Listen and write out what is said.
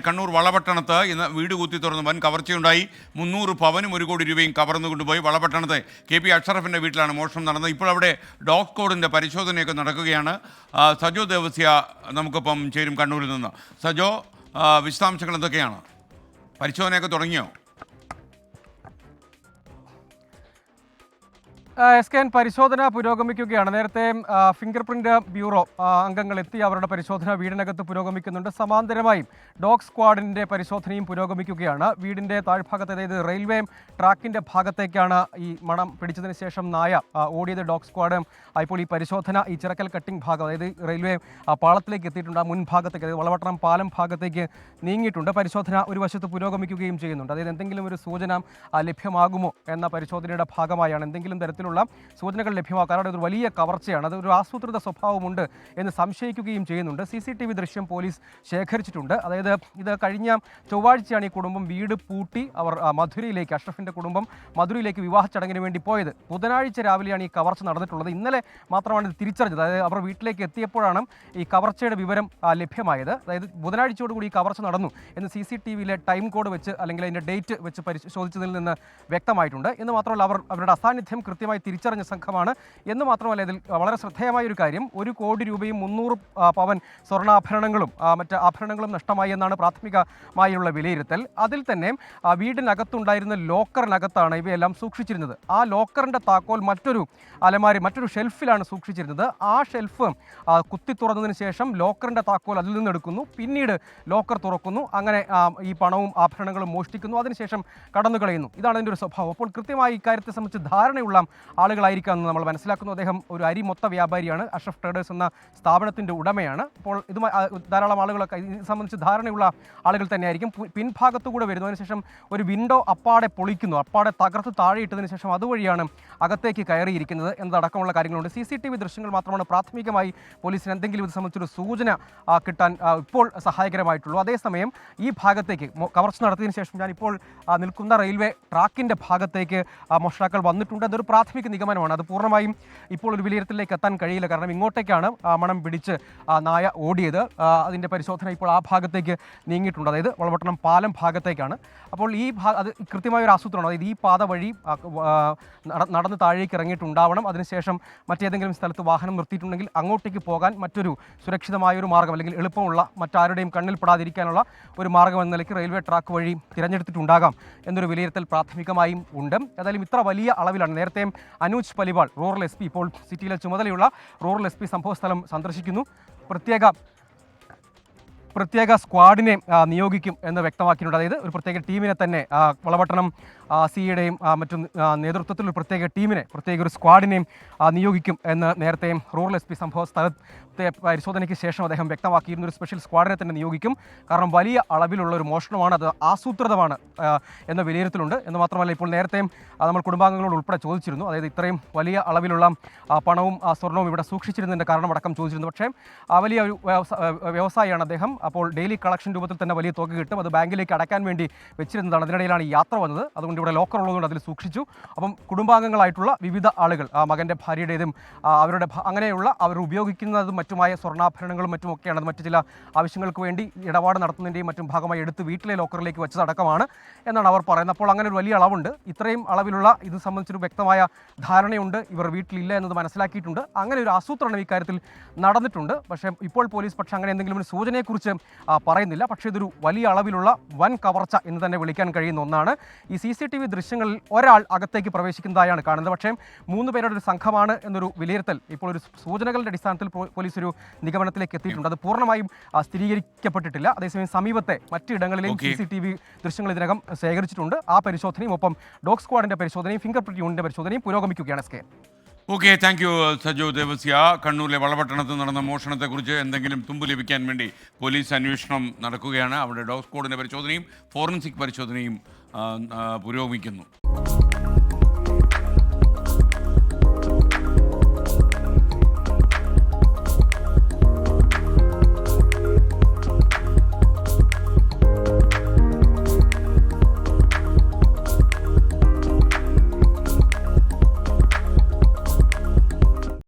കണ്ണൂർ വളപട്ടണത്ത് ഇന്ന് വീട് കുത്തി തുറന്ന് വൻ കവർച്ചയുണ്ടായി. 300 പവനും 1 കോടി രൂപയും കവർന്നു കൊണ്ടുപോയി. വളപട്ടണത്തെ KP അഷറഫിൻ്റെ വീട്ടിലാണ് മോഷണം നടന്നത്. ഇപ്പോൾ അവിടെ ഡോഗ് സ്ക്വാഡിൻ്റെ പരിശോധനയൊക്കെ നടക്കുകയാണ്. സജോ ദേവസ്യ നമുക്കൊപ്പം ചേരും കണ്ണൂരിൽ നിന്ന്. സജോ, വിശദാംശങ്ങൾ എന്തൊക്കെയാണ്? പരിശോധനയൊക്കെ തുടങ്ങിയോ? SKN പരിശോധന പുരോഗമിക്കുകയാണ്. നേരത്തെ ഫിംഗർ പ്രിന്റ് ബ്യൂറോ അംഗങ്ങൾ എത്തി അവരുടെ പരിശോധന വീടിനകത്ത് പുരോഗമിക്കുന്നുണ്ട്. സമാന്തരമായും ഡോഗ് സ്ക്വാഡിൻ്റെ പരിശോധനയും പുരോഗമിക്കുകയാണ്. വീടിൻ്റെ താഴ്ഭാഗത്ത്, അതായത് റെയിൽവേ ട്രാക്കിൻ്റെ ഭാഗത്തേക്കാണ് ഈ മണം പിടിച്ചതിന് ശേഷം നായ ഓടിയത്. ഡോഗ് സ്ക്വാഡ് ഇപ്പോൾ ഈ പരിശോധന ഈ ചിറക്കൽ കട്ടിംഗ് ഭാഗം, അതായത് റെയിൽവേ പാളത്തിലേക്ക് എത്തിയിട്ടുണ്ട്. ആ മുൻഭാഗത്തേക്ക്, അതായത് വളപട്ടണം പാലം ഭാഗത്തേക്ക് നീങ്ങിയിട്ടുണ്ട്. പരിശോധന ഒരു വശത്ത് പുരോഗമിക്കുകയും ചെയ്യുന്നുണ്ട്. അതായത് എന്തെങ്കിലും ഒരു സൂചന ലഭ്യമാകുമോ എന്ന പരിശോധനയുടെ ഭാഗമായാണ്. എന്തെങ്കിലും തരത്തിലുള്ള സൂചനകൾ ലഭ്യമാക്കാൻ അതൊരു വലിയ കവർച്ചയാണ്, അതൊരു ആസൂത്രിത സ്വഭാവമുണ്ട് എന്ന് സംശയിക്കുകയും ചെയ്യുന്നുണ്ട്. CCTV ദൃശ്യം പോലീസ് ശേഖരിച്ചിട്ടുണ്ട്. അതായത് ഇത് കഴിഞ്ഞ ചൊവ്വാഴ്ചയാണ് ഈ കുടുംബം വീട് പൂട്ടി അവർ മധുരയിലേക്ക്, അഷ്റഫിൻ്റെ കുടുംബം മധുരയിലേക്ക് വിവാഹ ചടങ്ങിന് വേണ്ടി പോയത്. ബുധനാഴ്ച രാവിലെയാണ് ഈ കവർച്ച നടന്നിട്ടുള്ളത്. ഇന്നലെ മാത്രമാണ് ഇത് തിരിച്ചറിഞ്ഞത്. അതായത് അവർ വീട്ടിലേക്ക് എത്തിയപ്പോഴാണ് ഈ കവർച്ചയുടെ വിവരം ലഭ്യമായത്. അതായത് ബുധനാഴ്ചയോടുകൂടി ഈ കവർച്ച നടന്നു എന്ന് CCTVയിലെ ടൈം കോഡ് വെച്ച്, അല്ലെങ്കിൽ അതിൻ്റെ ഡേറ്റ് വെച്ച് പരിശോധിച്ചതിൽ നിന്ന് വ്യക്തമായിട്ടുണ്ട്. എന്ന് മാത്രമല്ല അവരുടെ അസാന്നിധ്യം കൃത്യമായി തിരിച്ചറിഞ്ഞ സംഘമാണ് എന്ന് മാത്രമല്ല, ഇതിൽ വളരെ ശ്രദ്ധേയമായ ഒരു കാര്യം, 1 കോടി രൂപയും 300 പവൻ സ്വർണ്ണാഭരണങ്ങളും മറ്റ് ആഭരണങ്ങളും നഷ്ടമായി എന്നാണ് പ്രാഥമികമായുള്ള വിലയിരുത്തൽ. അതിൽ തന്നെ വീടിനകത്തുണ്ടായിരുന്ന ലോക്കറിനകത്താണ് ഇവയെല്ലാം സൂക്ഷിച്ചിരുന്നത്. ആ ലോക്കറിൻ്റെ താക്കോൽ മറ്റൊരു അലമാരി, മറ്റൊരു ഷെൽഫിലാണ് സൂക്ഷിച്ചിരുന്നത്. ആ ഷെൽഫ് കുത്തി തുറന്നതിന് ശേഷം ലോക്കറിൻ്റെ താക്കോൽ അതിൽ നിന്ന് എടുക്കുന്നു, പിന്നീട് ലോക്കർ തുറക്കുന്നു, അങ്ങനെ ഈ പണവും ആഭരണങ്ങളും മോഷ്ടിക്കുന്നു, അതിനുശേഷം കടന്നു കളയുന്നു. ഇതാണ് അതിൻ്റെ ഒരു സ്വഭാവം. അപ്പോൾ കൃത്യമായി ഇക്കാര്യത്തെ സംബന്ധിച്ച് ധാരണയുള്ള ആളുകളായിരിക്കാമെന്ന് നമ്മൾ മനസ്സിലാക്കുന്നു. അദ്ദേഹം ഒരു അരി മൊത്ത വ്യാപാരിയാണ്, അഷ്റഫ് ട്രേഡേഴ്സ് എന്ന സ്ഥാപനത്തിൻ്റെ ഉടമയാണ്. അപ്പോൾ ഇതുമായി ധാരാളം ആളുകളൊക്കെ ഇത് സംബന്ധിച്ച് ധാരണയുള്ള ആളുകൾ തന്നെയായിരിക്കും. പിൻഭാഗത്തുകൂടെ വരുന്നതിന് ശേഷം ഒരു വിൻഡോ അപ്പാടെ പൊളിക്കുന്നു, അപ്പാടെ തകർത്ത് താഴെ ഇട്ടതിന് ശേഷം അതുവഴിയാണ് അകത്തേക്ക് കയറിയിരിക്കുന്നത് എന്നതടക്കമുള്ള കാര്യങ്ങളുണ്ട്. CCTV ദൃശ്യങ്ങൾ മാത്രമാണ് പ്രാഥമികമായി പോലീസിന് എന്തെങ്കിലും ഇത് സംബന്ധിച്ചൊരു സൂചന കിട്ടാൻ ഇപ്പോൾ സഹായകരമായിട്ടുള്ളൂ. അതേസമയം ഈ ഭാഗത്തേക്ക് കവർച്ച നടത്തിയതിനു ശേഷം ഞാനിപ്പോൾ നിൽക്കുന്ന റെയിൽവേ ട്രാക്കിൻ്റെ ഭാഗത്തേക്ക് മോഷ്ടാക്കൾ വന്നിട്ടുണ്ട്. അതൊരു പ്രാഥമിക നിഗമനമാണ്. അത് പൂർണ്ണമായും ഇപ്പോൾ ഒരു വിലയിരുത്തലിലേക്ക് എത്താൻ കഴിയില്ല. കാരണം ഇങ്ങോട്ടേക്കാണ് മണം പിടിച്ച് നായ ഓടിയത്. അതിൻ്റെ പരിശോധന ഇപ്പോൾ ആ ഭാഗത്തേക്ക് നീങ്ങിയിട്ടുണ്ട്. അതായത് വളപട്ടണം പാലം ഭാഗത്തേക്കാണ്. അപ്പോൾ അത് കൃത്യമായ ഒരു ആസൂത്രണം, അതായത് ഈ പാത വഴി നടന്ന് താഴേക്ക് ഇറങ്ങിയിട്ടുണ്ടാവണം. അതിനുശേഷം മറ്റേതെങ്കിലും സ്ഥലത്ത് വാഹനം നിർത്തിയിട്ടുണ്ടെങ്കിൽ അങ്ങോട്ടേക്ക് പോകാൻ മറ്റൊരു സുരക്ഷിതമായൊരു മാർഗ്ഗം, അല്ലെങ്കിൽ എളുപ്പമുള്ള, മറ്റാരുടെയും കണ്ണിൽ പെടാതിരിക്കാനുള്ള ഒരു മാർഗ്ഗം എന്ന നിലയ്ക്ക് റെയിൽവേ ട്രാക്ക് വഴി തിരഞ്ഞെടുത്തിട്ടുണ്ടാകാം എന്നൊരു വിലയിരുത്തൽ പ്രാഥമികമായും ഉണ്ട്. ഏതായാലും ഇത്ര വലിയ അളവിലാണ്. നേരത്തെ അനൂജ് പലിവാൾ, റൂറൽ SP, ഇപ്പോൾ സിറ്റിയിലെ ചുമതലയുള്ള റൂറൽ SP സംഭവസ്ഥലം സന്ദർശിക്കുന്നു. പ്രത്യേക സ്ക്വാഡിനെ നിയോഗിക്കും എന്ന് വ്യക്തമാക്കിയിട്ടുണ്ട്. അതായത് ഒരു പ്രത്യേക ടീമിനെ തന്നെ വളപട്ടണം CEയുടെയും മറ്റും നേതൃത്വത്തിൽ ഒരു പ്രത്യേക ടീമിനെ, പ്രത്യേക ഒരു സ്ക്വാഡിനെയും നിയോഗിക്കും എന്ന് നേരത്തെ റൂറൽ SP സംഭവ സ്ഥലത്തെ പരിശോധനയ്ക്ക് ശേഷം അദ്ദേഹം വ്യക്തമാക്കിയിരുന്ന ഒരു സ്പെഷ്യൽ സ്ക്വാഡിനെ തന്നെ നിയോഗിക്കും. കാരണം വലിയ അളവിലുള്ള ഒരു മോഷണമാണ്, അത് ആസൂത്രിതമാണ് എന്ന വിലയിരുത്തലുണ്ട്. എന്ന് മാത്രമല്ല, ഇപ്പോൾ നേരത്തെ നമ്മൾ കുടുംബാംഗങ്ങളോട് ഉൾപ്പെടെ ചോദിച്ചിരുന്നു, അതായത് ഇത്രയും വലിയ അളവിലുള്ള പണവും സ്വർണവും ഇവിടെ സൂക്ഷിച്ചിരുന്നതിൻ്റെ കാരണമടക്കം ചോദിച്ചിരുന്നു. പക്ഷേ വലിയ ഒരു വ്യവസായിയാണ് അദ്ദേഹം. അപ്പോൾ ഡെയിലി കളക്ഷൻ രൂപത്തിൽ തന്നെ വലിയ തുക കിട്ടും, അത് ബാങ്കിലേക്ക് അടയ്ക്കാൻ വേണ്ടി വെച്ചിരുന്നതാണ്. അതിനിടയിലാണ് ഈ യാത്ര വന്നത്. അതുകൊണ്ട് ഇവിടെ ലോക്കർ ഉള്ളതുകൊണ്ട് അതിൽ സൂക്ഷിച്ചു. അപ്പം കുടുംബാംഗങ്ങളായിട്ടുള്ള വിവിധ ആളുകൾ, മകൻ്റെ ഭാര്യയുടേതും അവരുടെ അങ്ങനെയുള്ള അവർ ഉപയോഗിക്കുന്നതും മറ്റുമായ സ്വർണ്ണാഭരണങ്ങളും മറ്റുമൊക്കെയാണ്. മറ്റു ചില ആവശ്യങ്ങൾക്ക് വേണ്ടി ഇടപാട് നടത്തുന്നതിൻ്റെയും മറ്റും ഭാഗമായി എടുത്ത് വീട്ടിലെ ലോക്കറിലേക്ക് വെച്ചതടക്കമാണ് എന്നാണ് അവർ പറയുന്നത്. അപ്പോൾ അങ്ങനെ ഒരു വലിയ അളവുണ്ട്. ഇത്രയും അളവിലുള്ള ഇത് സംബന്ധിച്ചൊരു വ്യക്തമായ ധാരണയുണ്ട്, ഇവർ വീട്ടിലില്ല എന്നത് മനസ്സിലാക്കിയിട്ടുണ്ട്. അങ്ങനെ ഒരു ആസൂത്രണം ഇക്കാര്യത്തിൽ നടന്നിട്ടുണ്ട്. പക്ഷേ ഇപ്പോൾ പോലീസ് അങ്ങനെ എന്തെങ്കിലും ഒരു സൂചനയെക്കുറിച്ച് പറയുന്നില്ല. പക്ഷേ ഇതൊരു വലിയ അളവിലുള്ള വൻ കവർച്ച എന്ന് തന്നെ വിളിക്കാൻ കഴിയുന്ന ഒന്നാണ്. ഈ CCTV ദൃശ്യങ്ങളിൽ ഒരാൾ അകത്തേക്ക് പ്രവേശിക്കുന്നതായാണ് കാണുന്നത്. പക്ഷേ 3 പേരുടെ ഒരു സംഘമാണ് എന്നൊരു വിലയിരുത്തൽ ഇപ്പോൾ ഒരു സൂചനകളുടെ അടിസ്ഥാനത്തിൽ പോലീസ് ഒരു നിഗമനത്തിലേക്ക് എത്തിയിട്ടുണ്ട്. അത് പൂർണ്ണമായും സ്ഥിരീകരിക്കപ്പെട്ടിട്ടില്ല. അതേസമയം സമീപത്തെ മറ്റിടങ്ങളിലെയും CCTV ദൃശ്യങ്ങൾ ഇതിനകം ശേഖരിച്ചിട്ടുണ്ട്. ആ പരിശോധനയും ഒപ്പം ഡോഗ് സ്ക്വാഡിൻ്റെ പരിശോധനയും ഫിംഗർ പ്രിന്റ് യൂണിറ്റിൻ്റെ പരിശോധനയും പുരോഗമിക്കുകയാണ്. Okay, thank you Sajo Devasya. കണ്ണൂരിലെ വളപട്ടണത്ത് നടന്ന മോഷണത്തെക്കുറിച്ച് എന്തെങ്കിലും തുമ്പ് ലഭിക്കാൻ വേണ്ടി പോലീസ് അന്വേഷണം നടക്കുകയാണ്. അവിടെ ഡോഗ് സ്ക്വാഡിൻ്റെ പരിശോധനയും ഫോറൻസിക് പരിശോധനയും പുരോഗമിക്കുന്നു.